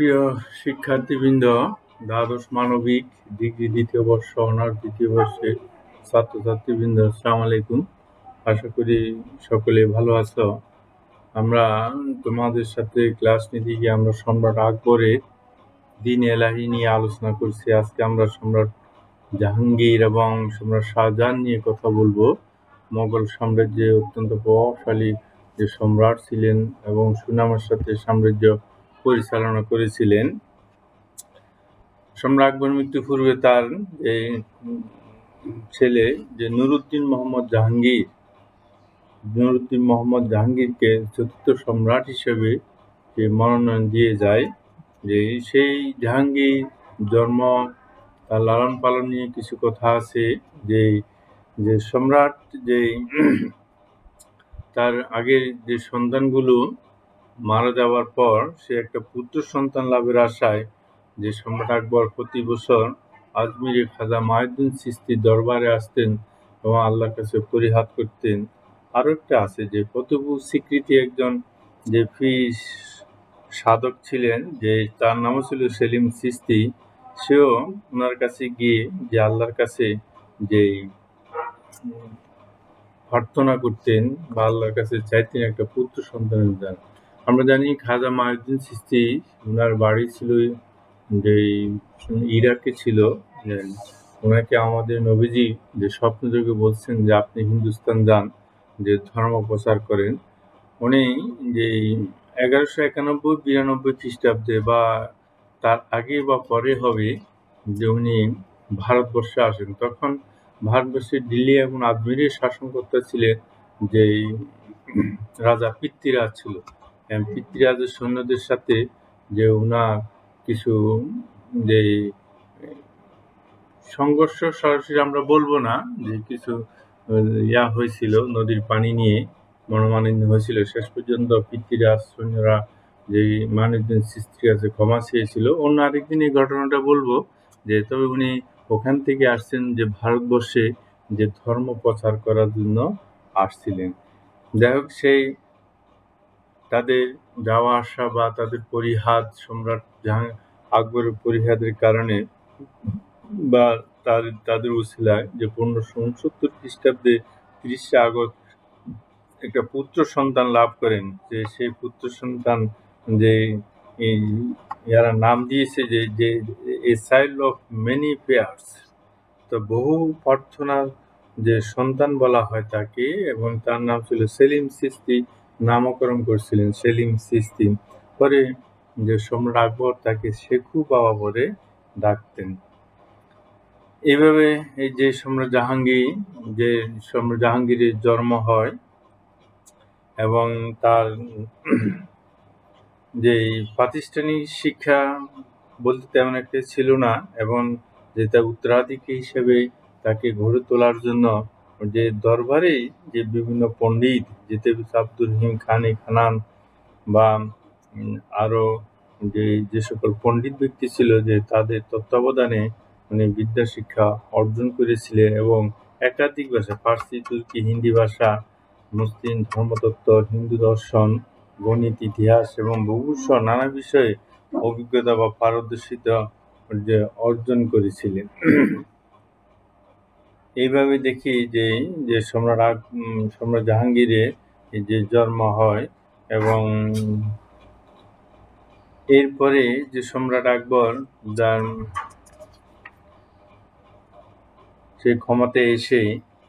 প্রিয় শিক্ষার্থীবৃন্দ, দ্বাদশ মানবিক ডিগ্রি দ্বিতীয় বর্ষ অনার্স দ্বিতীয় বর্ষের ছাত্রছাত্রীবৃন্দ, আসসালামু আলাইকুম। আশা করি সকলে ভালো আছো। আমরা তোমাদের সাথে ক্লাস নিতে গিয়ে আমরা সম্রাট আকবরের দিন এলাহি নিয়ে আলোচনা করছি। আজকে আমরা সম্রাট জাহাঙ্গীর এবং সম্রাট শাহজাহান নিয়ে কথা বলবো। মোগল সাম্রাজ্যে অত্যন্ত প্রভাবশালী যে সম্রাট ছিলেন এবং সুনামের সাথে সাম্রাজ্য পরিচালনা করেছিলেন। সম্রাট আকবর মৃত্যু পূর্বে তার ছেলে যে নুরুদ্দিন মোহাম্মদ জাহাঙ্গীরকে চতুর্থ সম্রাট হিসেবে মনোনয়ন দিয়ে যায়। যে সেই জাহাঙ্গীর জন্ম, তার লালন পালন নিয়ে কিছু কথা আছে। যে সম্রাট তার আগের যে সন্তানগুলো মারা যাওয়ার পর সে একটা পুত্র সন্তান লাভের আশায় যে সম্রাট আকবর প্রতি বছর আজমিরে খাজা মাইনুদ্দিন চিশতির দরবারে আসতেন এবং আল্লাহর কাছে পরিহাত করতেন। আরও একটা আছে যে কতবু স্বীকৃতি একজন যে পীর সাধক ছিলেন, যে তার নামও ছিল সেলিম চিশতি। সেও ওনার কাছে গিয়ে যে আল্লাহর কাছে যে প্রার্থনা করতেন বা আল্লাহর কাছে চাইতেন একটা পুত্র সন্তানের দান। আমরা জানি খাজা মাইনুদ্দিন চিশতি ওনার বাড়ি ছিল যে ইরাকে ছিল। ওনাকে আমাদের নবীজি যে স্বপ্নযোগে বলছেন যে আপনি হিন্দুস্তান যান, যে ধর্ম প্রচার করেন। উনি যে 1191-92 খ্রিস্টাব্দে বা তার আগে বা পরে হবে যে উনি ভারতবর্ষে আসেন। তখন ভারতবর্ষের দিল্লি এবং আজমিরের শাসনকর্তা ছিলেন যে রাজা পৃথ্বীরাজ ছিল। পৃথ্বীরাজের সৈন্যদের সাথে যে ওনার কিছু যে সংঘর্ষ সরাসরি আমরা বলবো না, যে কিছু হয়েছিল, নদীর পানি নিয়ে মনোমালিন্য হয়েছিল। শেষ পর্যন্ত পৃথ্বীরাজ সৈন্যরা যে মাইনুদ্দিন চিশতির কাছে ক্ষমা চেয়েছিল। অন্য আরেকদিন এই ঘটনাটা বলবো। যে তবে উনি ওখান থেকে আসছেন যে ভারতবর্ষে যে ধর্ম প্রচার করার জন্য আসছিলেন। যাই হোক, সেই তাদের যাওয়া আসা বা তাদের পরিহাদ, সম্রাট আকবরের পরিহাদের কারণে বা তাদের উসিলায় যে 1569 খ্রিস্টাব্দে 30শে আগস্ট একটা পুত্র সন্তান লাভ করেন। যে সেই পুত্র সন্তান যে এরা নাম দিয়েছে যে a child of many prayers, তো বহু প্রার্থনার যে সন্তান বলা হয় তাকে, এবং তার নাম ছিল সেলিম চিশতি। নামকরণ করছিলেন সেলিম চিশতি। পরে যে সম্রাট আকবর তাকে শেখু বাবা বলে ডাকতেন। এইভাবে এই যে সম্রাট জাহাঙ্গীরের জন্ম হয় এবং তার যে প্রাতিষ্ঠানিক শিক্ষা বলতে তেমন একটা ছিল না, এবং যে তার উত্তরাধিকারী হিসেবে তাকে গড়ে তোলার জন্য যে দরবারে যে বিভিন্ন পণ্ডিত, যেতে আব্দুল রহিম খানান বা আরও যে সকল পণ্ডিত ব্যক্তি ছিল, যে তাদের তত্ত্বাবধানে উনি বিদ্যা শিক্ষা অর্জন করেছিলেন এবং একাধিক ভাষা, ফার্সি, তুর্কি, হিন্দি ভাষা, মুসলিম ধর্মতত্ত্ব, হিন্দু দর্শন, গণিত, ইতিহাস এবং ভূগোলসহ নানা বিষয়ে অভিজ্ঞতা বা পারদর্শিতা যে অর্জন করেছিলেন। এইভাবে দেখি যে সম্রাট জাহাঙ্গীরের যে জন্ম হয়, এবং এরপরে যে সম্রাট আকবর যার সে ক্ষমতায় এসে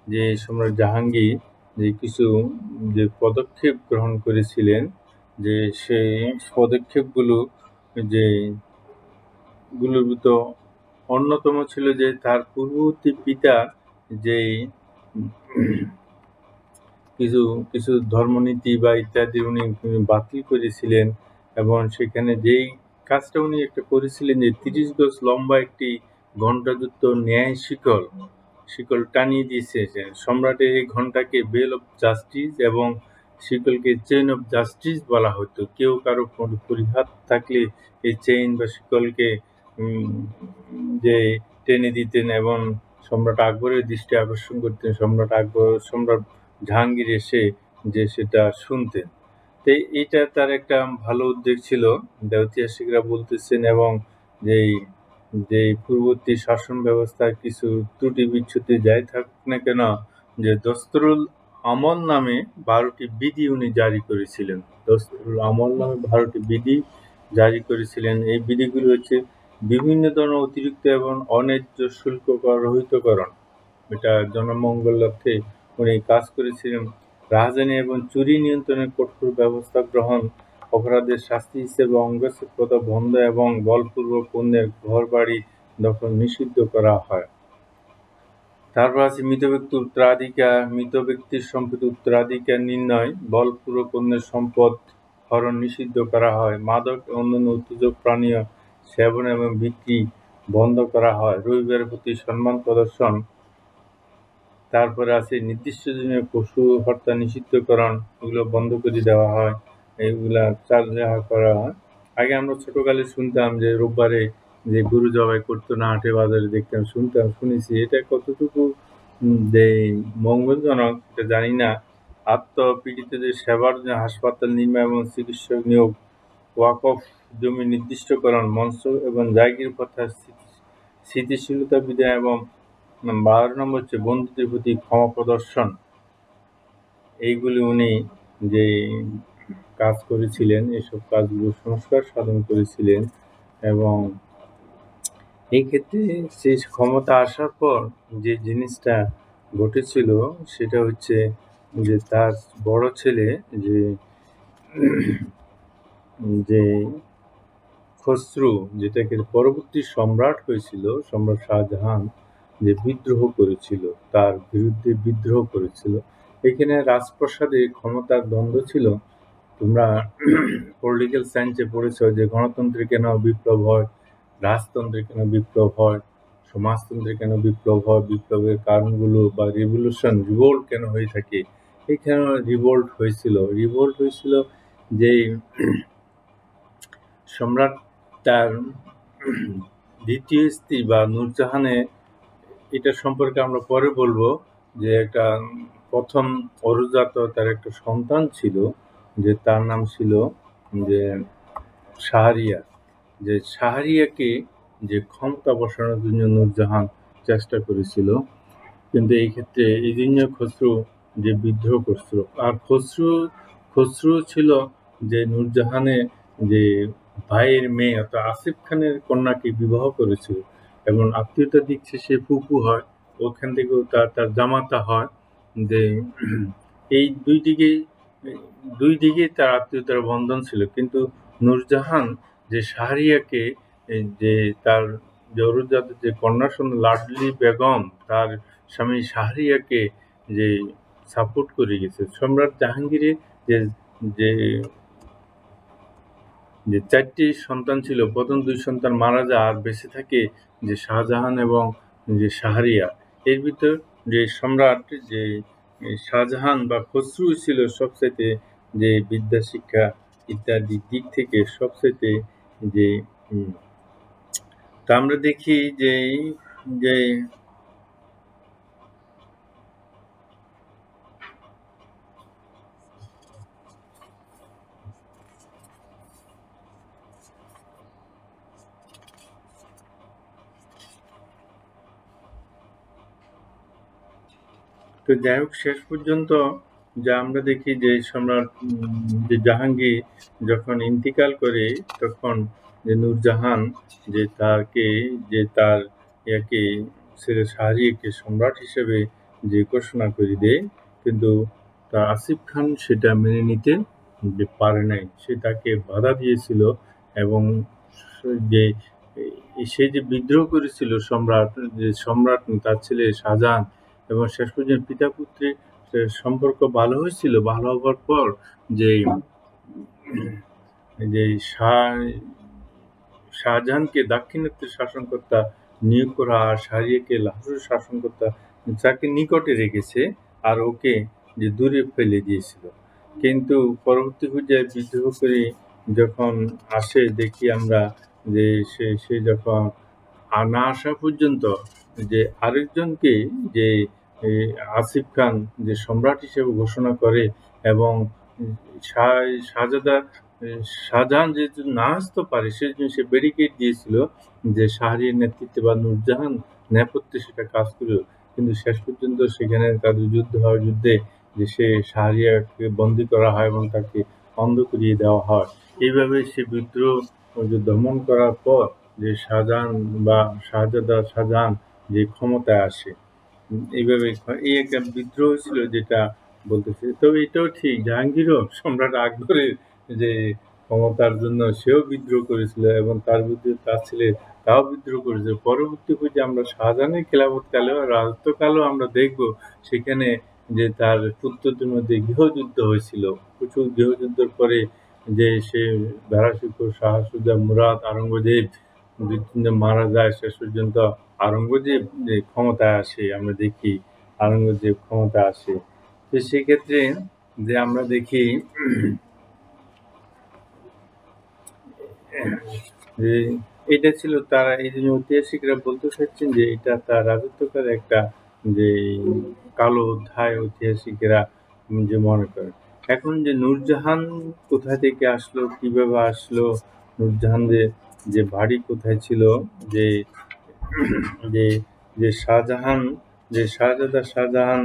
যে সম্রাট জাহাঙ্গীর যে কিছু যে পদক্ষেপ গ্রহণ করেছিলেন, যে সেই পদক্ষেপগুলো যে গুলোর তো অন্যতম ছিল যে তার পূর্ববর্তী পিতা যে কিছু ধর্মনীতি বা ইত্যাদি উনি বাতিল করেছিলেন, এবং সেখানে যেই কাজটা উনি একটা করেছিলেন যে 30 গজ লম্বা একটি ঘণ্টাযুক্ত ন্যায় শিকল টানিয়ে দিয়েছে। সম্রাটের এই ঘণ্টাকে বেল অফ জাস্টিস এবং শিকলকে চেইন অফ জাস্টিস বলা হতো। কেউ কারো পরিহাত থাকলে এই চেইন বা শিকলকে যে টেনে দিতেন এবং সম্রাট আকবরের দৃষ্টি আকর্ষণ করতেন। সম্রাট জাহাঙ্গীর এসে যে সেটা শুনতেন। তো এইটা তার একটা ভালো উদ্যোগ ছিল, যা ঐতিহাসিকরা বলতেছেন, এবং যেই যে পূর্ববর্তী শাসন ব্যবস্থার কিছু ত্রুটি বিচ্যুতি যাই থাকুক না কেন, যে দস্তরুল আমল নামে 12টি বিধি উনি জারি করেছিলেন। দস্তরুল আমল নামে 12টি বিধি জারি করেছিলেন। এই বিধিগুলো হচ্ছে বিভিন্ন ধরনের অতিরিক্ত এবং অন্যায্য শুল্ক কর রহিতকরণ। এটা জনমঙ্গল লক্ষ্যে উনি কাজ করেছিলেন। রাহাজানি এবং চুরি নিয়ন্ত্রণের কঠোর ব্যবস্থা গ্রহণ, অপরাধের শাস্তি হিসেবে অঙ্গচ্ছেদ বন্ধ এবং বলপূর্বক অন্যের ঘরবাড়ি দখল নিষিদ্ধ করা হয়। তারপর আছে মৃত ব্যক্তির সম্পত্তি উত্তরাধিকার নির্ণয়, বলপূর্বক অন্যের সম্পদ হরণ নিষিদ্ধ করা হয়। মাদক ও অন্যান্য উত্তেজক পানীয় সেবন এবং বিক্রি বন্ধ করা হয়। রবিবারের প্রতি সম্মান প্রদর্শন। তারপরে আছে নির্দিষ্ট দিনে পশু হত্যা নিষিদ্ধকরণ, এগুলো বন্ধ করে দেওয়া হয়, এইগুলা করা হয়। আগে আমরা ছোটকালে শুনতাম যে রোববারে যে গরু জবাই করতো না, হাটে বাজারে দেখতাম, শুনেছি। এটা কতটুকু যে মঙ্গলজনক এটা জানি না। আত্মপীড়িতদের সেবার জন্য হাসপাতাল নির্মাণ এবং চিকিৎসক নিয়োগ, ওয়াকফ জমি নির্দিষ্টকরণ, মঞ্চ এবং জায়গির কথা স্থিতিশীলতা বিধান, এবং 12 নম্বর হচ্ছে বন্ধুদের প্রতি ক্ষমা প্রদর্শন। এইগুলি উনি যে কাজ করেছিলেন, এসব কাজগুলো সংস্কার সাধন করেছিলেন। এবং এই ক্ষেত্রে সেই ক্ষমতা আসার পর যে জিনিসটা ঘটেছিল সেটা হচ্ছে যে তার বড় ছেলে যে যে খসরু, যেটাকে পরবর্তী সম্রাট হয়েছিল, সম্রাট শাহজাহান, যে বিদ্রোহ করেছিল, তার বিরুদ্ধে বিদ্রোহ করেছিল। এখানে রাজপ্রাসাদে ক্ষমতার দ্বন্দ্ব ছিল। তোমরা পলিটিক্যাল সায়েন্সে পড়েছো যে গণতন্ত্রে কেন বিপ্লব হয়, রাজতন্ত্রে কেন বিপ্লব হয়, সমাজতন্ত্রে কেন বিপ্লব হয়, বিপ্লবের কারণগুলো বা রিভোল্ট কেন হয়ে থাকে। এখানে রিভোল্ট হয়েছিল যে সম্রাট তার দ্বিতীয় স্ত্রী বা নূরজাহানে, এটা সম্পর্কে আমরা পরে বলবো, যে একটা প্রথম অরুজাত তার একটা সন্তান ছিল, যে তার নাম ছিল যে শাহরিয়ার। যে শাহরিয়াকে যে ক্ষমতা বসানোর জন্য নূরজাহান চেষ্টা করেছিল, কিন্তু এই ক্ষেত্রে এই জন্য খসরু যে বিদ্রোহ করছিল। আর খসরু ছিল যে নূরজাহানের যে ভাইয়ের মেয়ে অর্থাৎ আসিফ খানের কন্যাকে বিবাহ করেছিল, এবং আত্মীয়তার দিক থেকে সে ফুফু হয়, ওখান থেকেও তার জামাতা হয়। যে এই দুই দিকেই তার আত্মীয়তার বন্ধন ছিল, কিন্তু নূরজাহান যে শাহরিয়ারকে যে তার জরুরজাত যে কন্যা সন্তান লাডলি বেগম, তার স্বামী শাহরিয়ারকে যে সাপোর্ট করে গেছে। সম্রাট জাহাঙ্গীরের যে যে যে 4টি সন্তান ছিল, প্রথম 2 সন্তান মারা যায়, আর বেঁচে থাকে যে শাহজাহান এবং যে শাহরিয়ার। এর ভিতর যে সম্রাট যে শাহজাহান বা খসরু ছিল সবচাইতে যে বিদ্যা শিক্ষা ইত্যাদি দিক থেকে সবচাইতে যে তা আমরা দেখি যে যে তো যাই হোক, শেষ পর্যন্ত যা আমরা দেখি যে সম্রাট যে জাহাঙ্গীর যখন ইন্তিকাল করে, তখন যে নূরজাহান যে তার ইয়াকে ছেলে শাহরিয়ারকে সম্রাট হিসেবে যে ঘোষণা করে দেয়, কিন্তু তার আসিফ খান সেটা মেনে নিতে যে পারে নাই। সে তাকে বাধা দিয়েছিল, এবং যে সে যে বিদ্রোহ করেছিল সম্রাট তার ছেলে শাহজাহান, এবং শেষ পর্যন্ত পিতা পুত্রের সম্পর্ক ভালো হয়েছিল। ভালো হবার পর যে যে শাহজাহানকে দাক্ষিণাত্যের শাসনকর্তা নিয়োগ করা, আর শাহরিয়ারকে লাহোরের শাসনকর্তা তাকে নিকটে রেখেছে, আর ওকে যে দূরে ফেলে দিয়েছিল। কিন্তু পরবর্তী পর্যায়ে বিদ্রোহ করে যখন আসে, দেখি আমরা যে সে যখন না আসা পর্যন্ত যে আরেকজনকে যে আসিফ খান যে সম্রাট হিসেবে ঘোষণা করে, এবং শাহজাদা শাহজাহান যেহেতু না আসতে পারে সেজন্য সে ব্যারিকেড দিয়েছিল যে শাহরিয়ার নেতৃত্বে বা নূরজাহান নেপথ্যে সেটা কাজ করল। কিন্তু শেষ পর্যন্ত সেখানে তাদের যুদ্ধ হয়, যুদ্ধে যে সে শাহরিয়ারকে বন্দী করা হয় এবং তাকে অন্ধ করিয়ে দেওয়া হয়। এইভাবে সে বিদ্রোহ যে দমন করার পর যে শাহজাহান বা শাহজাহান যে ক্ষমতায় আসে। এইভাবে এই একটা বিদ্রোহ ছিল যেটা বলতেছে। তবে এটাও ঠিক জাহাঙ্গীরও সম্রাট আকবরের যে ক্ষমতার জন্য সেও বিদ্রোহ করেছিল এবং তার বিরুদ্ধে তার ছেলে তাও বিদ্রোহ করেছিল। পরবর্তী পর্যায়ে আমরা শাহজাহানের খেলাফতকালেও রাজত্বকালেও আমরা দেখব সেখানে যে তার পুত্রদের মধ্যে গৃহযুদ্ধ হয়েছিল। প্রচুর গৃহযুদ্ধের পরে যে সে দারাশিকো, শাহ সুজা, মুরাদ, আওরঙ্গজেব দুই-তিনজন মারা যায়। শেষ পর্যন্ত আওরঙ্গজেব যে ক্ষমতায় আসে আমরা দেখি, আওরঙ্গজেব ক্ষমতায় আসে। তো সেক্ষেত্রে যে আমরা দেখি যে এটা ছিল তারা এই যে ঐতিহাসিকরা বলতে চাচ্ছেন যে এটা তার রাজত্বকালে একটা যে কালো অধ্যায় ঐতিহাসিকেরা যে মনে করেন। এখন যে নূরজাহান কোথা থেকে আসলো, কিভাবে আসলো, নূরজাহানের যে বাড়ি কোথায় ছিল, যে যে যে শাহজাহান যে শাহজাহান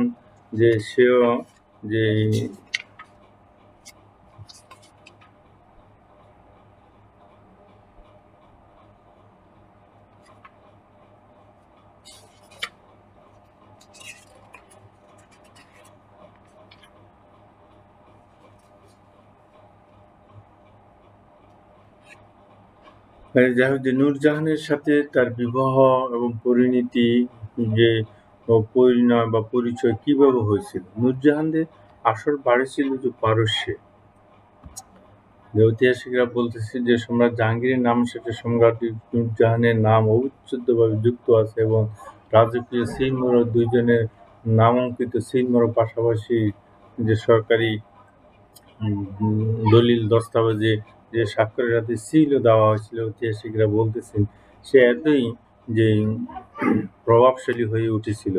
যে সেও যে যাই হোক যে নূরজাহানের সাথে তার বিবাহ এবং পরিণতি যে পরিণয় বা পরিচয় কিভাবে হয়েছিল। নূরজাহানের আসল বাড়ি ছিল যে পারস্যে। যে ঐতিহাসিকরা বলতেছে যে সম্রাট জাহাঙ্গীরের নামের সাথে সম্রাট নূরজাহানের নাম অবিচ্ছেদ্যভাবে যুক্ত আছে এবং রাজকীয় সিলমোহর দুইজনের নামাঙ্কিত সিলমোহর পাশাপাশি যে সরকারি দলিল দস্তাবেজে যে স্বাক্ষরের হাতে সিলও দেওয়া হয়েছিল। ঐতিহাসিকরা বলতেছেন সে এতই যে প্রভাবশালী হয়ে উঠেছিল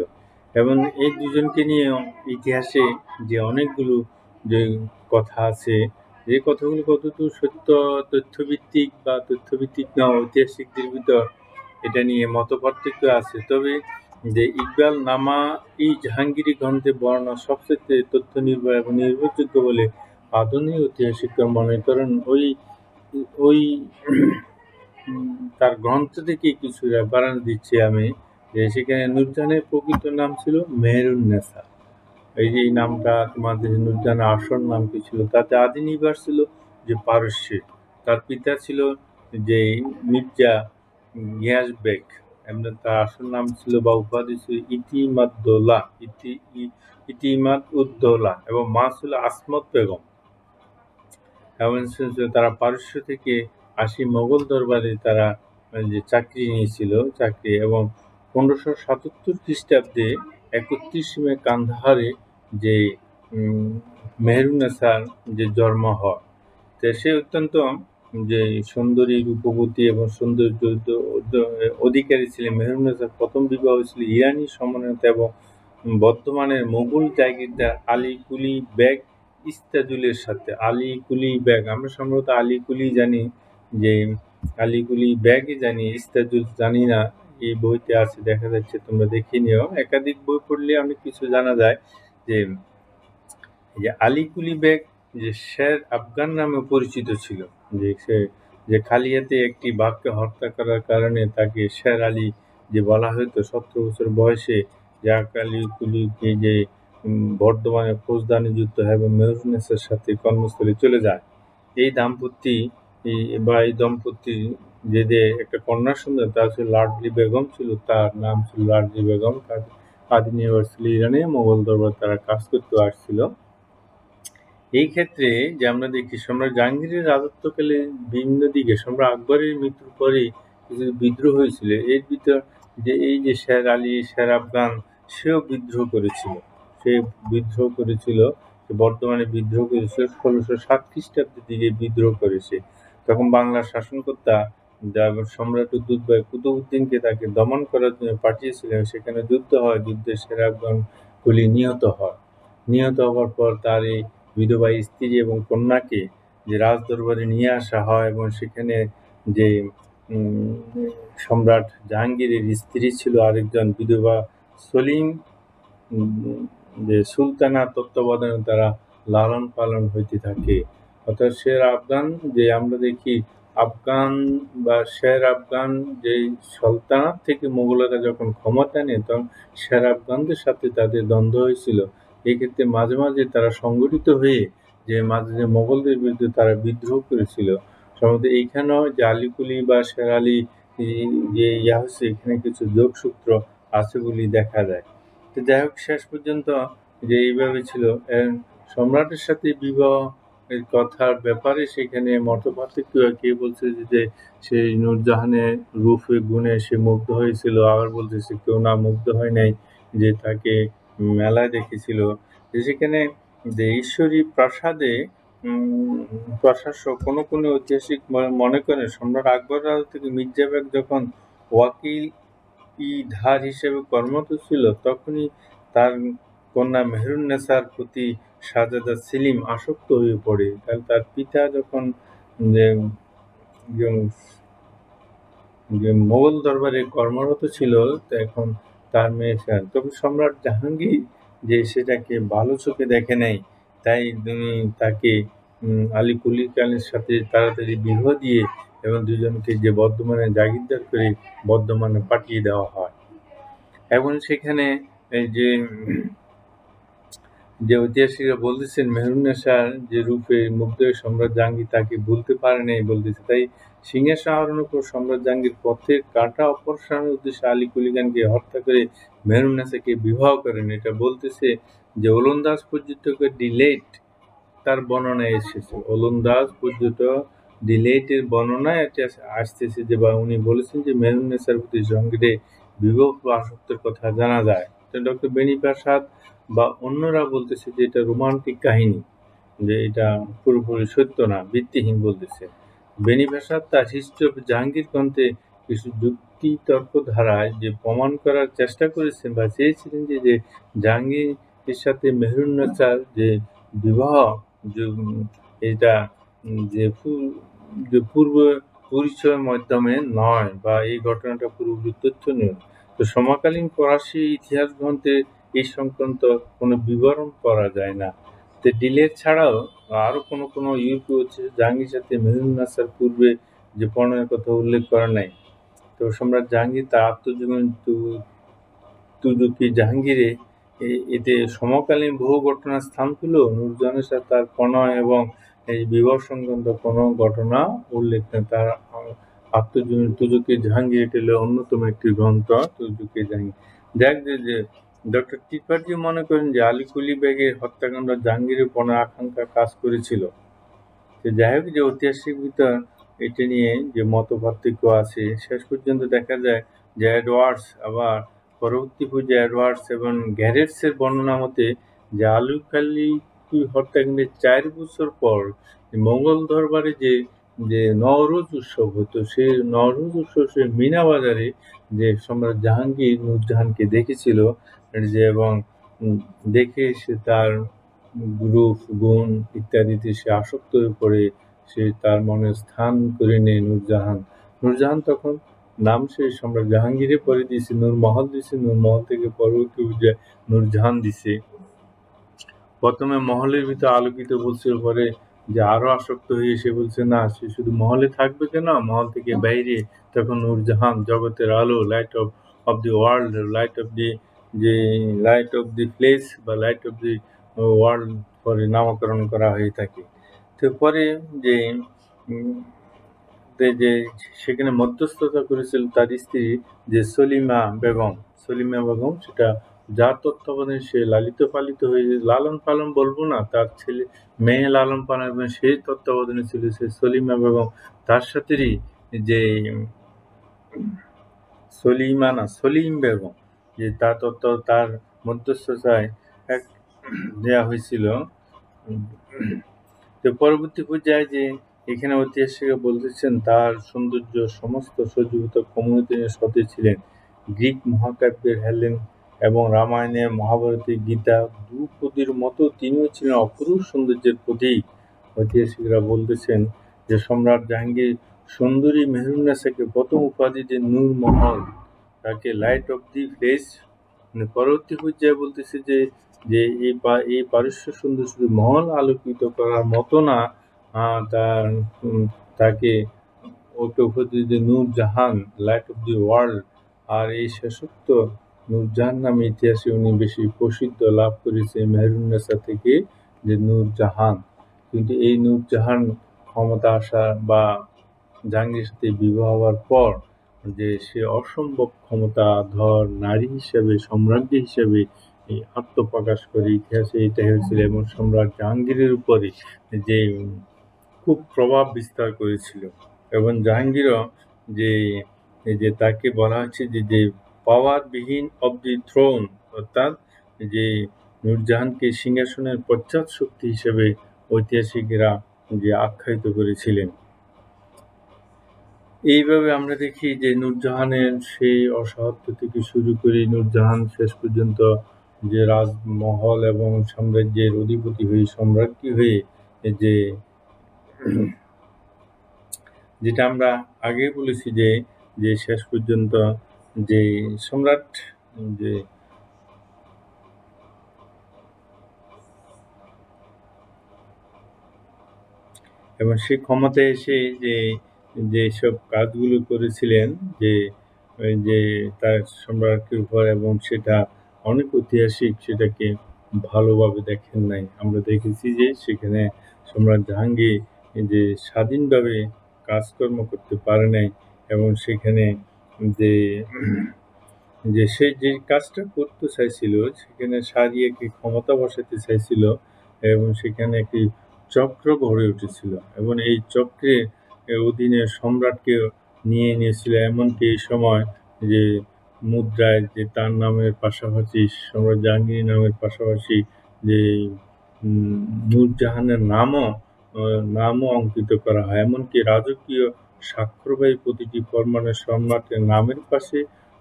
এবং এই দুজনকে নিয়ে ইতিহাসে যে অনেকগুলো যে কথা আছে, যে কথাগুলো কতদূর সত্য তথ্যভিত্তিক বা তথ্যভিত্তিক না ঐতিহাসিকদের ভিতর এটা নিয়ে মতপার্থক্য আছে। তবে যে ইকবাল নামা এই জাহাঙ্গীরি গ্রন্থে বর্ণনা সবচেয়ে তথ্য নির্ভর এবং নির্ভরযোগ্য বলে আধুনিক ঐতিহাসিকরা মনে করেন। ওই তার গ্রন্থ থেকে কিছু রেফারেন্স দিচ্ছি আমি, যে সেখানে নূরজাহানের প্রকৃত নাম ছিল মেহেরুন্নেছা। এই যে এই নামটা তোমাদের নূরজাহানের আসল নাম কি ছিল, তাতে আদি নিবাস ছিল যে পারস্যে। তার পিতা ছিল যে মির্জা গিয়াস বেগ এবং তার আসল নাম ছিল বা উপাধি ছিল ইতিমাদ উদ্দৌলা এবং মা ছিল আসমত বেগম। এবং তারা পারস্য থেকে আসি মোগল দরবারে তারা যে চাকরি নিয়েছিল এবং 1577 খ্রিস্টাব্দে 31 মে কান্দাহারে যে মেহেরুন্নেছার যে জন্ম হয়। তো সে অত্যন্ত যে সুন্দরী, রূপবতী এবং সৌন্দর্য অধিকারী ছিলেন। মেহেরুন্নেছার প্রথম বিবাহ ছিল ইরানি সমন্বিত এবং বর্তমানের মোগল জাগিরদার আলী কুলি বেগ ইস্তাজুলের সাথে। আলী কুলি বেগ আমরা সম্ভবত আলী কুলি জানি, যে আলী কুলি বেগই জানি, ইস্তাজুল জানি না। এই বইতে আছে, দেখা যাচ্ছে, তোমরা দেখে নিও। একাধিক বই পড়লে অনেক কিছু জানা যায়। যে যে আলী কুলি বেগ যে শের আফগান নামে পরিচিত ছিল, যে সে যে খালিয়াতে একটি বাঘকে হত্যা করার কারণে তাকে শের আলী যে বলা হতো। 17 বছর বয়সে যে আলী কুলিকে যে বর্ধমানে ফৌজদারি যুদ্ধ হয় এবং মেহেরুন্নেছার সাথে কর্মস্থলে চলে যায়। এই দম্পতি যে একটা কন্যা সন্তান, তার ছিল লাডলি বেগম, তার নাম ছিল লাডলি বেগম। আদি নিবাস ছিল ইরানে, মোগল দরবার তারা কাজ করতে আসছিল। এই ক্ষেত্রে যে আমরা দেখি সম্রাট জাহাঙ্গীরের রাজত্বকালে বিভিন্ন দিকে সম্রাট আকবরের মৃত্যুর পরে কিছু বিদ্রোহ হয়েছিল। এর ভিতর যে এই যে শের আলী, শের আফগান, সেও বিদ্রোহ করেছিল। বর্তমানে বিদ্রোহ করেছিল 1607 খ্রিস্টাব্দের দিকে বিদ্রোহ করেছে। তখন বাংলার শাসনকর্তা সম্রাট উদ্যোগভাই কুতুবউদ্দিনকে তাকে দমন করার জন্য পাঠিয়েছিলেন। সেখানে যুদ্ধ হয়, যুদ্ধে শের আফগান কুলি নিহত হওয়ার পর তার এই বিধবা স্ত্রী এবং কন্যাকে যে রাজদরবারে নিয়ে আসা হয় এবং সেখানে যে সম্রাট জাহাঙ্গীরের স্ত্রী ছিল আরেকজন বিধবা সলিম, যে সুলতানার তত্ত্বাবধানে তারা লালন পালন হইতে থাকে। অর্থাৎ শের আফগান যে আমরা দেখি আফগান বা শের আফগান যে সালতানাত থেকে মোগলরা যখন ক্ষমতা নেয় তখন শের আফগানদের সাথে তাদের দ্বন্দ্ব হয়েছিল। এক্ষেত্রে মাঝে মাঝে তারা সংগঠিত হয়ে যে মাঝে যে মোগলদের বিরুদ্ধে তারা বিদ্রোহ করেছিল। সম্ভবত এইখানেও যে আলীকুলি বা শের আলী যে হচ্ছে এখানে কিছু যোগসূত্র আছে বলে দেখা যায়। তো যাই হোক শেষ পর্যন্ত যে এইভাবে ছিল সম্রাটের সাথে বিবাহ এর কথার ব্যাপারে সেখানে মতপার্থক্য, কে বলছে যে সে নূরজাহানের রূপে গুণে সে মুগ্ধ হয়েছিল, আবার বলতেছে কেউ না মুগ্ধ হয় নাই, যে তাকে মেলায় দেখেছিল। যে সেখানে যে ঈশ্বরী প্রাসাদে প্রশাসক কোনো ঐতিহাসিক মনে করেন সম্রাট আকবর রাজা থেকে মির্জা বেগ যখন ওয়াকিল ধার হিসেবে কর্মরত ছিল তখনই তার কন্যা মেহেরুন্নেসার প্রতি শাহজাদা সেলিম আসক্ত হয়ে পড়ে। কারণ তার পিতা যখন যে মোগল দরবারে কর্মরত ছিল তখন তার মেয়ে, তবে সম্রাট জাহাঙ্গীর যে সেটাকে ভালো চোখে দেখে নাই, তাই তিনি তাকে আলী কুলি খানের সাথে তাড়াতাড়ি বিবাহ দিয়ে এবং দুজনকে যে বর্ধমানে জাগিরদার করে বর্ধমানে পাঠিয়ে দেওয়া হয়। এখন সেখানে এই যে ঐতিহাসিকরা বলতেছেন মেহেরুন্নেসার যে রূপে মুগ্ধ সম্রাট জাহাঙ্গীর তাকে ভুলতে পারে নাই বলতেছে, তাই সিংহাসন আরোহণের পর সম্রাট জাহাঙ্গীর পথের কাঁটা অপসারণের উদ্দেশ্যে আলী কুলি খানকে হত্যা করে মেহেরুন্নেসাকে বিবাহ করেন। এটা বলতেছে যে ওলন্দাজ পর্যটকের ডিলেট তার বর্ণনায় এসেছে। ওলন্দাজ পর্যটক ডিলেটের বর্ণনায় এটা আসতেছে যে বা উনি বলেছেন যে মেহেরুন্নেসার প্রতি জাহাঙ্গীরের বিবাহ আসক্তের কথা জানা যায়। ডক্টর বেনি প্রাসাদ বা অন্যরা বলতেছে যে এটা রোমান্টিক কাহিনী, যে এটা পুরোপুরি সত্য না, ভিত্তিহীন বলতেছে। বেনি প্রাসাদ তার হিস্ট্রি অফ জাহাঙ্গীর গ্রন্থে কিছু যুক্তি তর্ক ধারায় যে প্রমাণ করার চেষ্টা করেছেন বা চেয়েছিলেন যে জাহাঙ্গীরের সাথে মেহেরুন্নেসার যে বিবাহ এটা যে পূর্ব পরিচয়ের মাধ্যমে নয় বা এই ঘটনাটা পুরোপুরি তথ্যনীয়। তো সমকালীন ফরাসি ইতিহাস গ্রন্থে এই সংক্রান্ত কোনো বিবরণ করা যায় না। তো ডিলেট ছাড়াও আরও কোনো ইউরোপীয় জাহাঙ্গীর সাথে মেহেরুন্নেসার পূর্বে যে প্রণয়ের কথা উল্লেখ করা নাই। তো সম্রাট জাহাঙ্গীর তার আত্মজীবনী তুজুকি জাহাঙ্গীরে এতে সমকালীন বহু ঘটনার স্থান পেল। নূরজাহানের সাথে তার প্রণয় এবং এই বিবাহ সংক্রান্ত কোনো ঘটনা উল্লেখ নেই। তার আত্মজীবনী তুজুকি জাহাঙ্গীর এটা হলো অন্যতম একটি গ্রন্থ। তুজুকি জাহাঙ্গীর দেখ যে ডক্টর ত্রিপাঠী মনে করেন যে আলী কুলি বেগের হত্যাকাণ্ড জাহাঙ্গীরের প্রণয় আকাঙ্ক্ষা কাজ করেছিল। যাই হোক যে ঐতিহাসিক ভিতর এটা নিয়ে যে মতপার্থক্য আছে, শেষ পর্যন্ত দেখা যায় যে এডওয়ার্ডস আবার পরবর্তী পর্যায়ে এডওয়ার্ডস এবং গ্যারেটসের বর্ণনা মতে যে আলী কুলি হত্যাকাণ্ডের 4 বছর পর মোগল দরবারে যে নওরোজ উৎসব হতো, সেই নওরোজ উৎসব সে মিনা বাজারে যে সম্রাট জাহাঙ্গীর নূরজাহানকে দেখেছিল, যে এবং দেখে সে তার রূপ গুণ ইত্যাদিতে সে আসক্ত হয়ে পড়ে, সে তার মনে স্থান করে নেয় নূরজাহান। নূরজাহান তখন নাম সে সম্রাট জাহাঙ্গীরে পরে দিয়েছে, নূরমহল দিছে, নূরমহল থেকে পরবর্তী পর্যায়ে নূরজাহান দিছে। প্রথমে মহলের ভিতর আলোকিত বলছিল, পরে যে আরো আসক্ত হয়ে সে বলছে না সে শুধু মহলে থাকবে কেন, মহল থেকে বাইরে তখন নূরজাহান জগতের আলো, light of the world, light of দি যে লাইট অফ দি প্লেস বা লাইট অফ দি ওয়ার্ল্ড পরে নামকরণ করা হয়ে থাকে। তো পরে যে সেখানে মধ্যস্থতা করেছিল তার স্ত্রী যে সলিমা বেগম, সেটা যার তত্ত্বাবধানে সে লালিত পালিত হয়ে, লালন পালন বলবো না, তার ছেলে মেয়ে লালন পালন এবং সেই তত্ত্বাবধানে ছিল সে সলিমা বেগম। তার সাথেই যে সলিম বেগম যে তার মধ্যস্থতায় এক দেয়া হয়েছিল। তো পরবর্তী পর্যায়ে যে এখানে ঐতিহাসিকরা বলতেছেন তার সৌন্দর্য সমস্ত সজ্জীভূত কমিউনিটির সাথে ছিলেন। গ্রিক মহাকাব্যের এবং রামায়ণে, মহাভারতে, গীতা, দ্রৌপদীর মতো তিনিও ছিলেন অপরূপ সৌন্দর্যের প্রতীক। ঐতিহাসিকরা বলতেছেন যে সম্রাট জাহাঙ্গীর সুন্দরী মেহেরুন্নেসাকে প্রথম উপাধি যে নূর মহল, তাকে লাইট অফ দি ফেস, মানে পরবর্তী পর্যায়ে বলতেছে যে যে এই পারস্য সুন্দর শুধু মহল আলোকিত করার মতো না, তার তাকে ওকে উপাধি যে Nurjahan, light of the world. আর এই শেষোক্ত নূরজাহান নামে ইতিহাসে উনি বেশি প্রসিদ্ধ লাভ করেছে মেহেরুন্নেসা থেকে, যে নূরজাহান। কিন্তু এই নূরজাহান ক্ষমতা আসা বা জাহাঙ্গীরের সাথে বিবাহ হওয়ার পর যে সে অসম্ভব ক্ষমতাধর নারী হিসেবে, সম্রাজ্ঞী হিসেবে এই আত্মপ্রকাশ করে, ইতিহাসে এটাই হয়েছিল, এবং সম্রাট জাহাঙ্গীরের উপরে যে খুব প্রভাব বিস্তার করেছিল। এবং জাহাঙ্গীরও যে এই যে তাকে বলা হচ্ছে যে পাওয়ার বিহীন অব দি থ্রোন, অর্থাৎ যে নূরজাহানকে সিংহাসনের পশ্চাৎ শক্তি হিসেবে ঐতিহাসিকরা যে আখ্যায়িত করেছিলেন। এইভাবে আমরা দেখি যে নূরজাহানের সেই অসহায়ত্ব থেকে শুরু করে নূরজাহান শেষ পর্যন্ত যে রাজমহল এবং সাম্রাজ্যের অধিপতি হয়ে, সম্রাজ্ঞী হয়ে, যে যেটা আমরা আগে বলেছি যে যে শেষ পর্যন্ত যে সম্রাট যে এবং সে ক্ষমতায় এসে যে যেসব কাজগুলো করেছিলেন, যে যে তার সম্রাটের উপর, এবং সেটা অনেক ঐতিহাসিক সেটাকে ভালোভাবে দেখেন নাই। আমরা দেখেছি যে সেখানে সম্রাট জাহাঙ্গীর যে স্বাধীনভাবে কাজকর্ম করতে পারে নাই, এবং সেখানে যে যে সে যে কাজটা করতে চাইছিল সেখানে সারিয়াকে ক্ষমতা বসাতে চাইছিল, এবং সেখানে একটি চক্র গড়ে উঠেছিল, এবং এই চক্রের অধীনে সম্রাটকে নিয়ে নিয়েছিল। এমনকি এই সময় যে মুদ্রায় যে তার নামের পাশাপাশি, সম্রাট জাহাঙ্গীর নামের পাশাপাশি যে নূরজাহানের নামও অঙ্কিত করা হয়। এমনকি রাজকীয় স্বাক্ষরবাহী প্রতিটি ফরমানে সম্রাটের নামের পাশে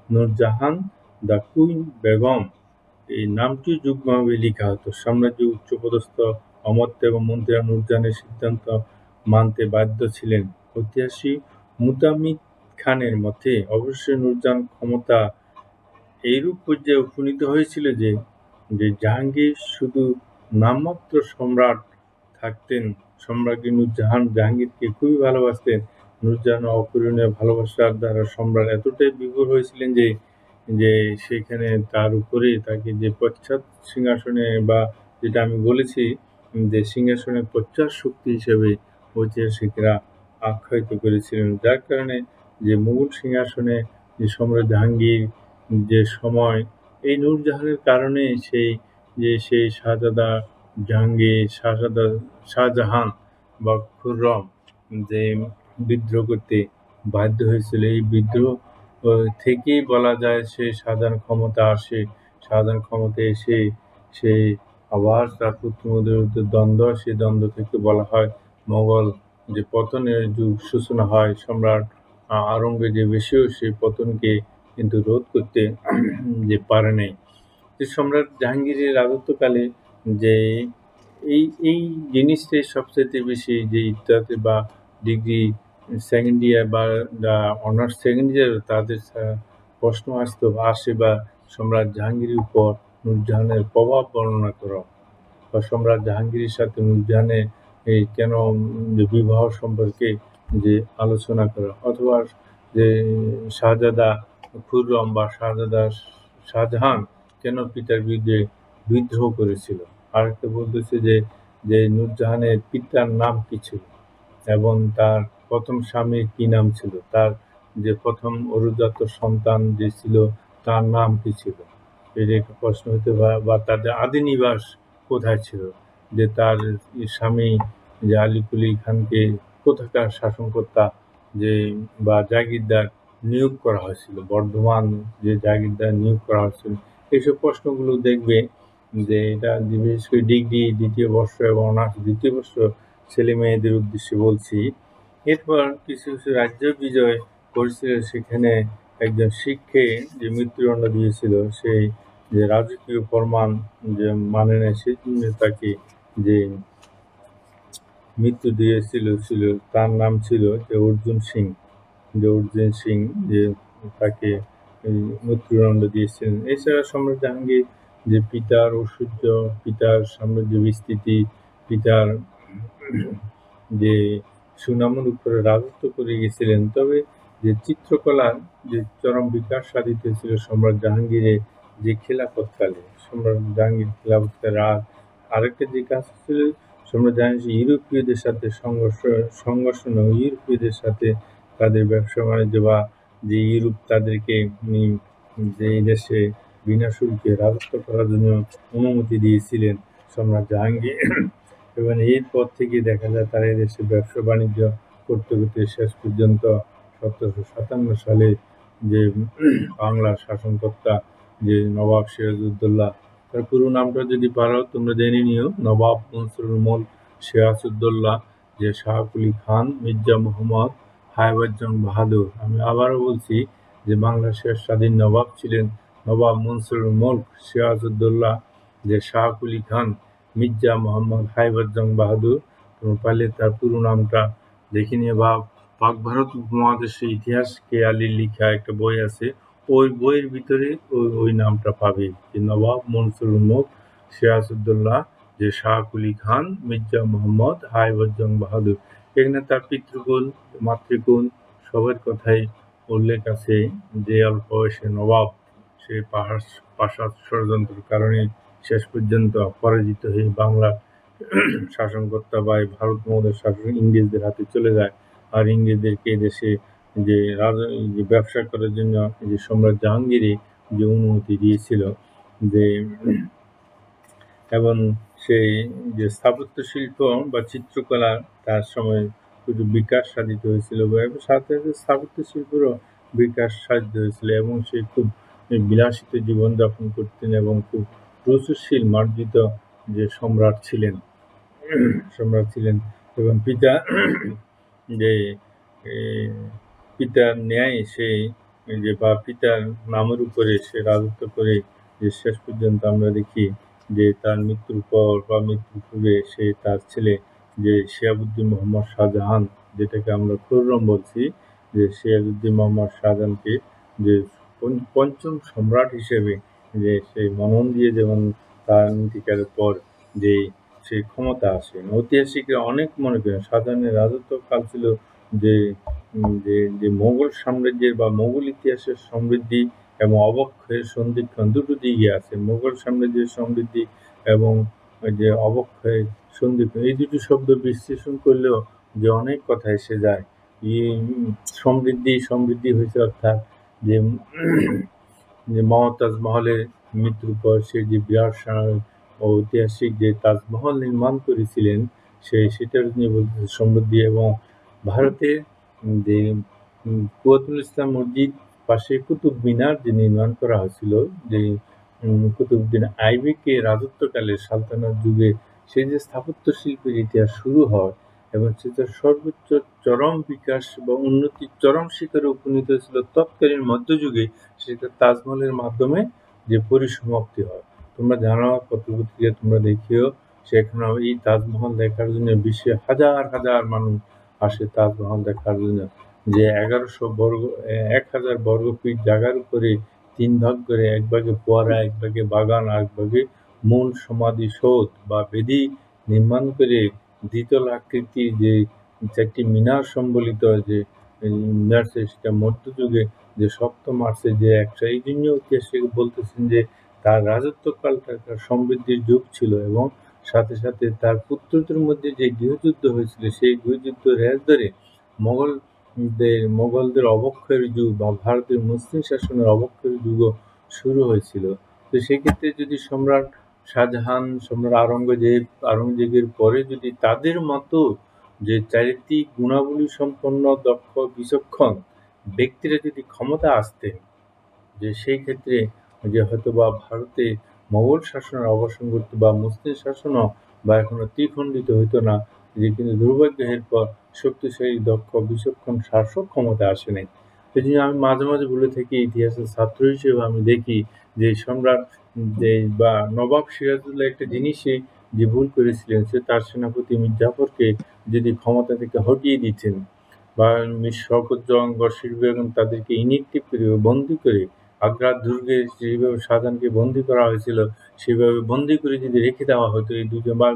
নূরজাহান দ্য কুইন বেগম এই নামটি যুগ্মভাবে লেখা হতো। সাম্রাজ্যের উচ্চপদস্থ অমাত্য এবং মন্ত্রীরা নূরজাহানের সিদ্ধান্ত মানতে বাধ্য ছিলেন। ঐতিহাসিক মুতামিদ খানের মতে অবশ্যই নূরজাহান ক্ষমতা এইরূপ পর্যায়ে উপনীত হয়েছিল যে যে জাহাঙ্গীর শুধু নামমাত্র সম্রাট থাকতেন। সম্রাজ্ঞী নূরজাহান জাহাঙ্গীরকে খুবই ভালোবাসতেন। নূরজাহানের অপরিণীয় ভালোবাসার দ্বারা সম্রাট এতটাই বিভোর হয়েছিলেন যে যে সেখানে তার উপরে তাকে যে পশ্চাৎ সিংহাসনে, বা যেটা আমি বলেছি যে সিংহাসনের পশ্চাৎ শক্তি হিসেবে ঐতিহাসিকরা আখ্যায়িত করেছিলেন। যার কারণে যে মুঘল সিংহাসনে যে সম্রাট জাহাঙ্গীর যে সময়, এই নূরজাহানের কারণে সেই শাহজাহান বা খুররম যে বিদ্রোহ করতে বাধ্য হয়েছিল। এই বিদ্রোহ থেকেই বলা যায় সে শাহজাহান ক্ষমতায় এসে সে আবার তার পুত্রদের মধ্যে দ্বন্দ্ব, সেই দ্বন্দ্ব থেকে বলা হয় মোগল যে পতনের যুগ সূচনা হয়। সম্রাট আওরঙ্গজেব এসেও সেই পতনকে কিন্তু রোধ করতে যে পারে নাই। যে সম্রাট জাহাঙ্গীরের রাজত্বকালে যে এই জিনিসটাই সবচাইতে বেশি, যে ইত্যাদি বা ডিগ্রি সেকেন্ড ইয়ার বা অনার্স সেকেন্ড ইয়ার তাদের প্রশ্ন আসে বা সম্রাট জাহাঙ্গীরের উপর নূরজাহানের প্রভাব বর্ণনা করা, বা সম্রাট জাহাঙ্গীরের সাথে নূরজাহানের এই কেন বিবাহ সম্পর্কে যে আলোচনা করা, অথবা যে শাহজাদা খুররম বা শাহজাহান কেন পিতার বিরুদ্ধে বিদ্রোহ করেছিল। আরেকটা বলতেছে যে নূরজাহানের পিতার নাম কি ছিল, এবং তার প্রথম স্বামীর কি নাম ছিল, তার যে প্রথম অরুজাত সন্তান যে ছিল তার নাম কি ছিল। এর একটা প্রশ্ন হতে পারে। বা তাদের আদি নিবাস কোথায় ছিল, যে তার স্বামী যে আলী কুলি খানকে কোথাকার শাসনকর্তা যে বা জাগিরদার নিয়োগ করা হয়েছিল, বর্ধমান যে জাগিরদার নিয়োগ করা হয়েছিল। এইসব প্রশ্নগুলো দেখবে যে এটা বিশেষ করে ডিগ্রি দ্বিতীয় বর্ষ এবং অনার্স দ্বিতীয় বর্ষ ছেলে মেয়েদের উদ্দেশ্যে বলছি। এরপর কিছু কিছু রাজ্য বিজয় করেছিল, সেখানে একজন শিখকে যে মৃত্যুদণ্ড দিয়েছিল, সেই যে রাজকীয় ফরমান যে মানে নেয়, সেই জন্য তাকে যে মৃত্যু ছিল তার নাম ছিল যে অর্জুন সিং। যে অর্জুন সিং যে তাকে মৃত্যুদণ্ড দিয়েছিলেন। এছাড়া সম্রাট জাহাঙ্গীর যে পিতার ঐশ্বর্য, পিতার সাম্রাজ্য বিস্তৃতি, পিতার যে সুনামের উপরে রাজত্ব করে গেছিলেন। তবে যে চিত্রকলার যে চরম বিকাশ সাধিত হয়েছিল সম্রাট জাহাঙ্গীরের যে খিলাফতকালে, সম্রাট জাহাঙ্গীর খিলাফতকালে। আর আরেকটা যে কাজ ছিল, সম্রাট জাহাঙ্গীর ইউরোপীয়দের সাথে সংঘর্ষ নয়, ইউরোপীয়দের সাথে তাদের ব্যবসা বাণিজ্য বা যে ইউরোপ তাদেরকে যে এই দেশে বিনা শুল্কে রাজত্ব করার জন্য অনুমতি দিয়েছিলেন সম্রাট জাহাঙ্গীর। এবং এরপর থেকে দেখা যায় তারা এদেশে ব্যবসা বাণিজ্য করতে করতে শেষ পর্যন্ত 1757 সালে যে বাংলার শাসনকর্তা যে নবাব সিরাজউদ্দৌলা, তার পুরো নামটা যদি পারো তোমরা জেনে নিও, নবাব মনসুরুল মুলক সিরাজউদ্দৌলা যে শাহ কুলি খান মির্জা মোহাম্মদ হায়বার জং বাহাদুর। আমি আবারও বলছি যে বাংলার শেষ স্বাধীন নবাব ছিলেন নবাব মনসুরুল মুলক সিরাজউদ্দৌলা যে শাহ কুলি খান মির্জা মোহাম্মদ হায়বার জং বাহাদুর। তোমরা পারলে তার পুরো নামটা দেখে নিয়ে, বা পাক ভারত উপমহাদেশের ইতিহাস কে আলীর লেখা একটা বই আছে, ওই বইয়ের ভিতরে ওই নামটা পাবে যে নবাব মনসুরুল মুলক সিরাজউদ্দৌলা যে শাহ কুলি খান মির্জা মোহাম্মদ হায়বার জং বাহাদুর। এখানে তার পিতৃকুল মাতৃকুল সবার কথাই উল্লেখ আছে। যে অল্প বয়সে নবাব, সে প্রাসাদ ষড়যন্ত্রের কারণে শেষ পর্যন্ত পরাজিত হয়ে বাংলার শাসনকর্তা বা ভারত মহাদেশ শাসন ইংরেজদের হাতে চলে যায়। আর ইংরেজদেরকে দেশে যে ব্যবসা করার জন্য যে সম্রাট জাহাঙ্গীরই যে অনুমতি দিয়েছিল যে, এবং সেই যে স্থাপত্য শিল্প বা চিত্রকলা তার সময় শুধু বিকাশ সাধিত হয়েছিল, এবং সাথে সাথে স্থাপত্য শিল্পেরও বিকাশ সাধিত হয়েছিল। এবং সে খুব বিলাসিত জীবনযাপন করতেন এবং খুব রুচিশীল মার্জিত যে সম্রাট ছিলেন এবং পিতা যে পিতার ন্যায় সে যে বা পিতার নামের উপরে সে রাজত্ব করে যে শেষ পর্যন্ত আমরা দেখি যে তার মৃত্যুর পর বা মৃত্যুর পূর্বে সে তার ছেলে যে শিহাবুদ্দিন মোহাম্মদ শাহজাহান, যেটাকে আমরা খুররম বলছি, যে শিহাবুদ্দিন মোহাম্মদ শাহজাহানকে যে পঞ্চম সম্রাট হিসেবে যে সেই মনন দিয়ে, যেমন তার ইন্তিকালের পর যে সেই ক্ষমতা আসে। ঐতিহাসিকরা অনেক মনে করেন শাহজাহানের রাজত্বকাল ছিল যে যে মোগল সাম্রাজ্যের বা মোগল ইতিহাসের সমৃদ্ধি এবং অবক্ষয়ের সন্ধিক্ষণ দুটো দিকই আছে। মোগল সাম্রাজ্যের সমৃদ্ধি এবং যে অবক্ষয়ের সন্ধিক্ষণ, এই দুটি শব্দ বিশ্লেষণ করলেও যে অনেক কথা এসে যায়। সমৃদ্ধি হয়েছে অর্থাৎ যে মমতাজ মহলের মৃত্যুর পর সে যে বিরাট ঐতিহাসিক যে তাজমহল নির্মাণ করেছিলেন, সেটার নিয়ে বলতে সমৃদ্ধি। এবং ভারতের যে কুতুবুল ইসলাম মসজিদ পাশে কুতুব মিনার যে নির্মাণ করা হয়েছিল, যে কুতুবউদ্দিন আইবেকে রাজত্বকালে সালতানাত যুগে সেই যে স্থাপত্য শিল্পের ইতিহাস শুরু হয় এবং সেটা সর্বোচ্চ চরম বিকাশ বা উন্নতির চরম শিখরে উপনীত হয়েছিল তৎকালীন মধ্যযুগে, সেটা তাজমহলের মাধ্যমে যে পরিসমাপ্তি হয়। তোমরা জানো, পত্র-পত্রিকায় তোমরা দেখিও, সেখানে এই তাজমহল দেখার জন্য বিশ্বে হাজার হাজার মানুষ আসে তাজমহল দেখার জন্য। যে 1000 বর্গ ফিট জায়গার উপরে 3 ভাগ করে, এক ভাগে ফোয়ারা, এক ভাগে বাগান, আর এক ভাগে মূল সমাধিসৌধ বা বেদি নির্মাণ করে দ্বিতল আকৃতির যে 4টি মিনার সম্বলিত যে মিনার, সেটা মধ্যযুগে যে সপ্তম আসে যে একটা। এই জন্য ঐতিহাসিক বলতেছেন যে তার রাজত্বকালটা একটা সমৃদ্ধির যুগ ছিল, এবং সাথে সাথে তার পুত্রদের মধ্যে যে গৃহযুদ্ধ হয়েছিল, সেই গৃহযুদ্ধ রেশ ধরে মোগলদের অবক্ষয়ের যুগ বা ভারতের মুসলিম শাসনের অবক্ষয়ের যুগও শুরু হয়েছিল। তো সেক্ষেত্রে যদি সম্রাট শাহজাহান, সম্রাট আওরঙ্গজেবের পরে যদি তাদের মতো যে চারিত্রিক গুণাবলী সম্পন্ন দক্ষ বিচক্ষণ ব্যক্তিরা যদি ক্ষমতা আসতেন, যে সেই ক্ষেত্রে যে হয়তোবা ভারতে মোগল শাসনের অবসান ঘটতো বা মুসলিম শাসনও বা এখনো দ্বিখণ্ডিত হইতো না। যে কিন্তু দুর্ভাগ্য, এরপর শক্তিশালী দক্ষ বিচক্ষণ শাসক ক্ষমতা আসে নাই। এজন্য আমি মাঝে, মাঝে বলে থাকি ইতিহাসের ছাত্র হিসেবে আমি দেখি যে সম্রাট যে বা নবাব সিরাজউদ্দৌলা একটা জিনিসই যে ভুল করেছিলেন সে তার সেনাপতি মীর জাফরকে যদি ক্ষমতা থেকে হটিয়ে দিতেন বা মীর শওকত জং, বশির বেগম তাদেরকে ইনএক্টিভ করে বন্দী করে আগ্রার দুর্গে যেভাবে শাহজাহানকে বন্দী করা হয়েছিল সেভাবে বন্দী করে যদি রেখে দেওয়া হতো এই দুজন বা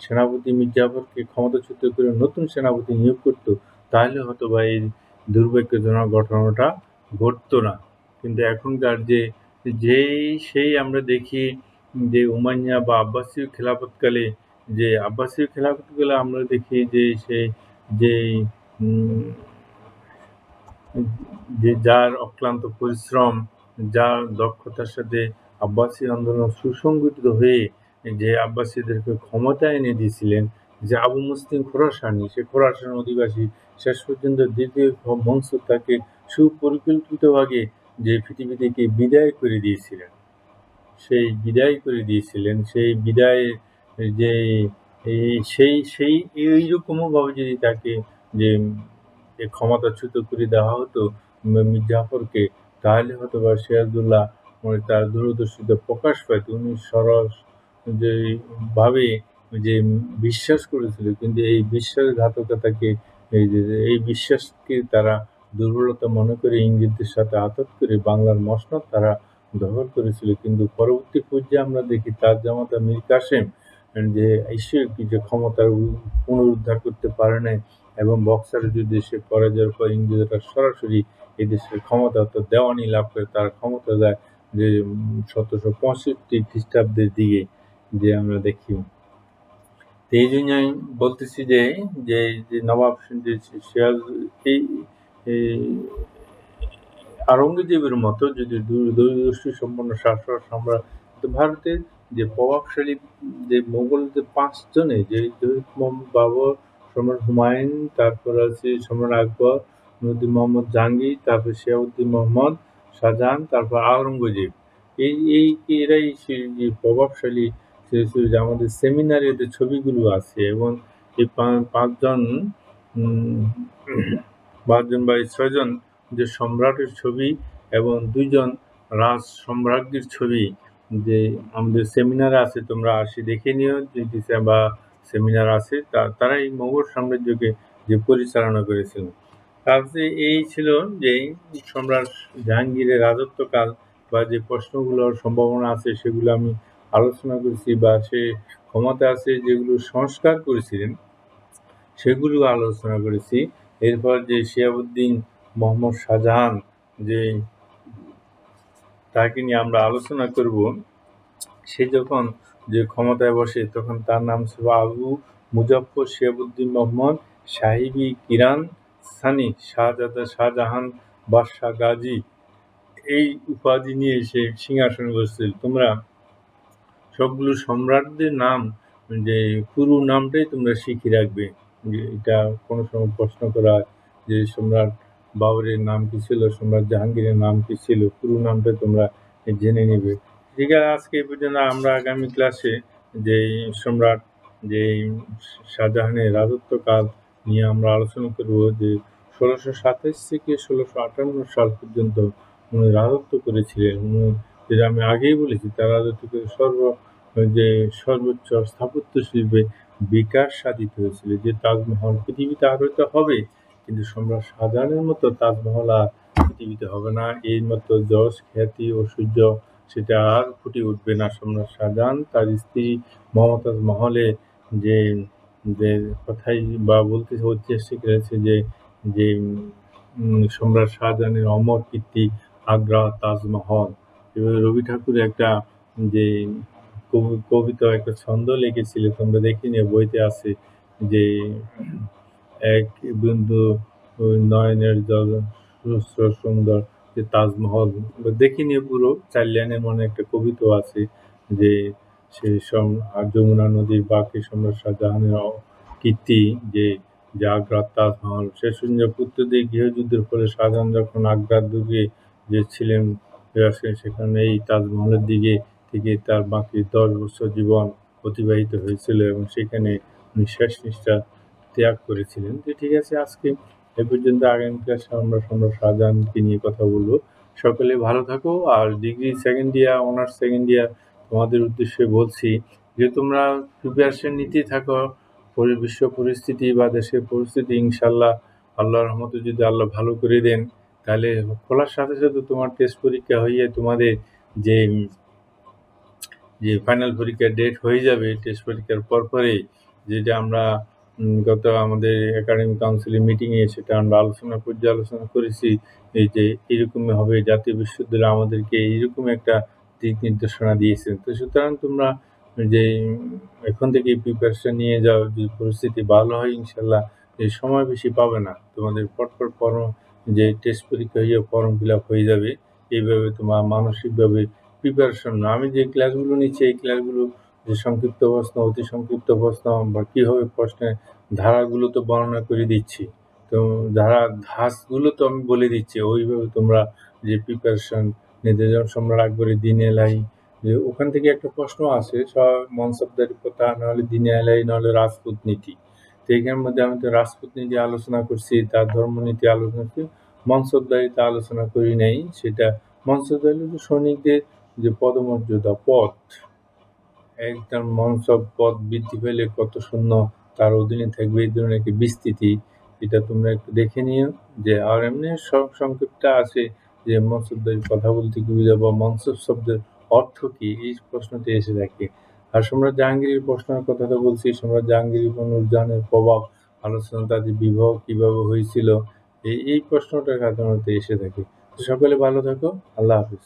সেনাপতি মীর জাফরকে ক্ষমতাচ্যুত করে নতুন সেনাপতি নিয়োগ করত তাহলে হয়তোবা এই দুর্ভাগ্যজনক ঘটনাটা ঘটতো না। কিন্তু এখনকার সেই আমরা দেখি যে উমাইয়া বা আব্বাসীয় খেলাফতকালে আমরা দেখি যে সেই যেই উম যার অক্লান্ত পরিশ্রম, যার দক্ষতার সাথে আব্বাসী আন্দোলন সুসংগঠিত হয়ে যে আব্বাসীদেরকে ক্ষমতায় এনে দিয়েছিলেন, যে আবু মুসলিম খোরাসানি, সে খোরাসানের অধিবাসী শেষ পর্যন্ত দ্বিতীয় মনসুর তাকে সুপরিকল্পিতভাবে যে পৃথিবী থেকে বিদায় করে দিয়েছিলেন। সেই বিদায়ে যে সেই এইরকমভাবে যদি তাকে যে যে ক্ষমতাচ্যুত করে দেওয়া হতো মীর জাফরকে, তাহলে হয়তোবা সিরাজউদ্দৌলা তার দূরদর্শিতা প্রকাশ পাইত। উনি ভাবে যে বিশ্বাস করেছিল কিন্তু এই বিশ্বাসঘাতকতাকে এই বিশ্বাসকে তারা দুর্বলতা মনে করে ইংরেজদের সাথে আঁতাত করে বাংলার মসনদ তারা দখল করেছিল। কিন্তু পরবর্তী পর্যায়ে আমরা দেখি তার জামাতা মীর কাসেম যে ঈশ্বরকে যে ক্ষমতার পুনরুদ্ধার করতে পারে নাই এবং বক্সারের যুদ্ধে সে পরাজয়ের পর ইংরেজরা সরাসরি এদেশের ক্ষমতা দেওয়ানি লাভ করে তার ক্ষমতা যায় যে 1765 খ্রিস্টাব্দের দিকে যে আমরা দেখি। তো এই জন্য আমি বলতেছি যে নবাব সিরাজ এই আওরঙ্গজেবের মতো যদি দূরদর্শী সম্পন্ন শাসক সম্রাট ভারতের যে প্রভাবশালী যে মোগলদের 5 জনে যে মোহাম্মদ বাবর, সম্রাট হুমায়ুন, তারপর আছে সম্রাট আকবর, মোহাম্মদ জাহাঙ্গীর, তারপর শিয়াউদ্দিন মোহাম্মদ, শাহজাহান, তারপর আওরঙ্গজেব। এরাই যে প্রভাবশালী যে আমাদের সেমিনারে এদের ছবিগুলো আছে এবং এই 5 জন 5 জন বা 6 জন যে সম্রাটের ছবি এবং 2 জন রাজ সম্রাজ্ঞীর ছবি যে আমাদের সেমিনারে আছে তোমরা দেখে নিও বা সেমিনার আছে তারাই মোগল সাম্রাজ্যকে যে পরিচালনা করেছিল। তারপরে এই ছিল যে সম্রাট জাহাঙ্গীরের রাজত্বকাল বা যে প্রশ্নগুলোর সম্ভাবনা আছে সেগুলো আমি আলোচনা করেছি বা সে ক্ষমতা আছে যেগুলো সংস্কার করেছিলেন সেগুলো আলোচনা করেছি। এরপর যে শিহাবুদ্দিন মোহাম্মদ শাহজাহান যে তাকে নিয়ে আমরা আলোচনা করব। সে যখন যে ক্ষমতায় বসে তখন তার নাম ছিল আবু মুজাফফর শিহাবুদ্দিন মোহাম্মদ সাহিবি কিরান সানি শাহজাহান বাদশাহ গাজী এই উপাধি নিয়ে সে সিংহাসনে বসছিল। তোমরা সবগুলো সম্রাটদের নাম যে পুরো নামটাই তোমরা শিখে রাখবে। যে এটা কোনো সময় প্রশ্ন করা হয় যে সম্রাট বাবরের নাম কি ছিল, সম্রাট জাহাঙ্গীরের নাম কি ছিল, পুরো নামটা তোমরা জেনে নেবে। ঠিক আছে, আজকে এই পর্যন্ত। আমরা আগামী ক্লাসে যে সম্রাট যে শাহজাহানের রাজত্বকাল নিয়ে আমরা আলোচনা করব যে 1627 থেকে 1658 সাল পর্যন্ত উনি রাজত্ব করেছিলেন। যেটা আমি আগেই বলেছি তার রাজত্ব করে সর্বোচ্চ স্থাপত্য শিল্পে বিকাশ সাধিত হয়েছিল। যে তাজমহল পৃথিবীতে আর হয়তো হবে কিন্তু সম্রাট শাহজাহানের মতো তাজমহল আর পৃথিবীতে হবে না। এই মতো যশ খ্যাতি ঐশ্বর্য সেটা আর ফুটে উঠবে না। সম্রাট শাহজাহান তার স্ত্রী মমতাজ মহলে যে যে কথাই বা বলতে ঐতিহাসিক রয়েছে যে সম্রাট শাহজাহানের অমর কীর্তি আগ্রা তাজমহল। এবার রবি ঠাকুরের একটা যে কবিতা একটা ছন্দ লিখেছিল তোমরা দেখে নিও, বইতে আছে যে এক বিন্দু নয়নের জল সুস্থ সুন্দর যে তাজমহল। দেখে নিও পুরো 4 লাইনের মনে একটা কবিতা আছে যে সে যমুনা নদীর বাঁকে সম্রাট শাহজাহানের কীর্তি যে আগ্রার তাজমহল। শেষ পর্যন্ত পুত্রদের গৃহযুদ্ধের ফলে শাহজাহান যখন আগ্রার দুর্গে যে ছিলেন সেখানে এই তাজমহলের দিকে থেকে তার বাকি 10 বছর জীবন অতিবাহিত হয়েছিল এবং সেখানে উনি শেষ নিঃশ্বাস ত্যাগ করেছিলেন। তো ঠিক আছে, আজকে এ পর্যন্ত আগামী ক্লাসে আমরা সম্রাট শাহজাহানকে নিয়ে কথা বলবো। সকলে ভালো থাকো। আর degree second year, honours second year তোমাদের উদ্দেশ্যে বলছি যে তোমরা প্রিপারেশন নিতেই থাকো। বিশ্ব পরিস্থিতি বা দেশের পরিস্থিতি ইনশাল্লাহ আল্লাহর রহমতে যদি আল্লাহ ভালো করে দেন, তাহলে খোলার সাথে সাথে তোমার টেস্ট পরীক্ষা হয়ে তোমাদের যে ফাইনাল পরীক্ষার ডেট হয়ে যাবে টেস্ট পরীক্ষার পরপরেই, যেটা আমরা গত আমাদের একাডেমিক কাউন্সিলের মিটিংয়ে সেটা আমরা পর্যালোচনা করেছি। এই যে এরকমই হবে, জাতীয় বিশ্ববিদ্যালয় আমাদেরকে এইরকম একটা দিক নির্দেশনা দিয়েছেন। তো সুতরাং তোমরা যে এখন থেকেই প্রিপারেশন নিয়ে যাও, যদি পরিস্থিতি ভালো হয় ইনশাল্লাহ এই সময় বেশি পাবে না, তোমাদের পরপর যে টেস্ট পরীক্ষা হয়ে ফর্ম ফিল আপ হয়ে যাবে। এইভাবে তোমার মানসিকভাবে প্রিপারেশন না, আমি যে ক্লাসগুলো নিচ্ছি এই ক্লাসগুলো যে সংক্ষিপ্ত প্রশ্ন, অতি সংক্ষিপ্ত প্রশ্ন বা কীভাবে প্রশ্নের ধারাগুলো তো বর্ণনা করে দিচ্ছি, তো ধাঁচগুলো তো আমি বলে দিচ্ছি। ওইভাবে তোমরা যে প্রিপারেশন নিতে যাও। সম্রাট আকবরের দিন এলাই, যে ওখান থেকে একটা প্রশ্ন আসে মনসবদারি প্রথা, নাহলে দিন এলাই, নাহলে রাজপুত নীতি। তো এখানের মধ্যে আমি তো রাজপুত নীতি আলোচনা করছি, তার ধর্মনীতি আলোচনা করছি, মনসবদারিতে আলোচনা করি নাই। সেটা মনসবদারি হচ্ছে সৈনিকদের যে পদমর্যাদা, পদ, একদম মনসব পদ বৃদ্ধি পেলে কত শূন্য তার অধীনে থাকবে, এই ধরনের একটি বিস্তৃতি, এটা তোমরা একটু দেখে নিও। যে আর এমনি সব সংক্ষিপ্ত আছে যে মনসবদারির কথা বলতে কি বুঝা বা মনসব শব্দের অর্থ কি, এই প্রশ্নটি এসে থাকে। আর সম্রাট জাহাঙ্গীরের প্রশ্নের কথা তো বলছি, সম্রাট জাহাঙ্গীর নূরজাহানের প্রভাব আলোচনা, তাদের বিবাহ কিভাবে হয়েছিল, এই প্রশ্নটা সাধারণত এসে থাকে। সকলে ভালো থাকো, আল্লাহ হাফিজ।